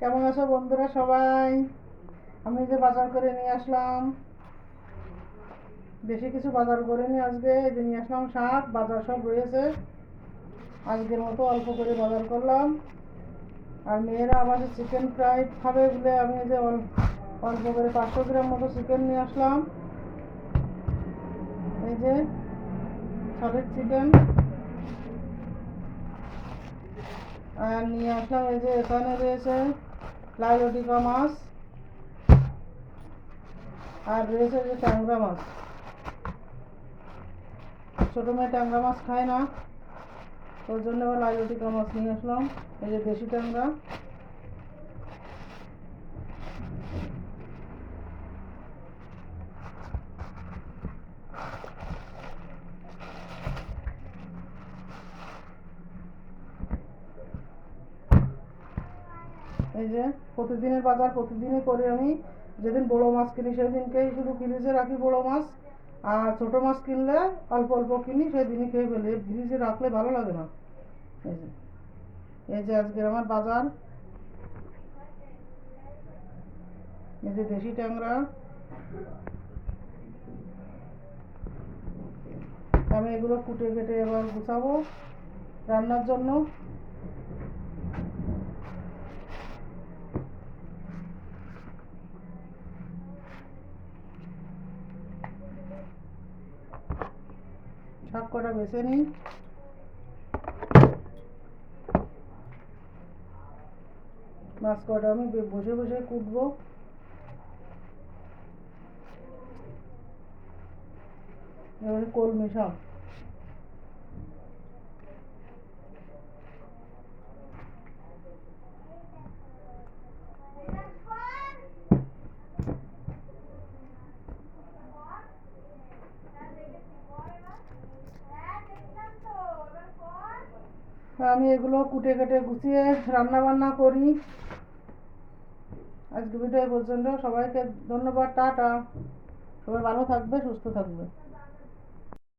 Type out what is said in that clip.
কেমন আছো বন্ধুরা সবাই? আমি যে বাজার করে নিয়ে আসলাম, বেশি কিছু বাজার করিনি আজকে। এই যে নিয়ে আসলাম শাক, বাজার সব রয়েছে। আজকের মতো অল্প করে বাজার করলাম। আর মেয়েরা আবার চিকেন ফ্রাই খাবে বলে আমি এই যে অল্প করে 500 গ্রাম মতো চিকেন নিয়ে আসলাম। এই যে সলিড চিকেন। আর নিয়ে আসলাম এই যে এখানে রয়েছে লাইলটিকা মাছ, আর রয়েছে যে ট্যাংরা মাছ। ছোটো মেয়ে ট্যাংরা মাছ খায় না, ওর জন্য আবার লাইলটিকা মাছ নিয়ে আসলাম। এই যে দেশি ট্যাংরা। এই যে প্রতিদিনের বাজার প্রতিদিনই করি আমি। যেদিন বড়ো মাছ কিনি সেদিনকেই শুধু ফ্রিজে রাখি বড়ো মাছ, আর ছোটো মাছ কিনলে অল্প অল্প কিনি, সেদিনই খেয়ে ফেলি। ফ্রিজে রাখলে ভালো লাগে না। এই যে আজকের আমার বাজার। এই যে দেশি ট্যাংরা। আমি এগুলো কুটে কেটে এবার গুছাবো রান্নার জন্য। শাক কটা বেছে নিই। মাছ কটা আমি বসে বসে কুটবো। এবারে কলমি শাক। আমি এগুলো কুটে কেটে গুছিয়ে রান্না বান্না করি। আজকে ভিডিও পর্যন্ত। সবাইকে ধন্যবাদ, টাটা। সবাই ভালো থাকবে, সুস্থ থাকবে।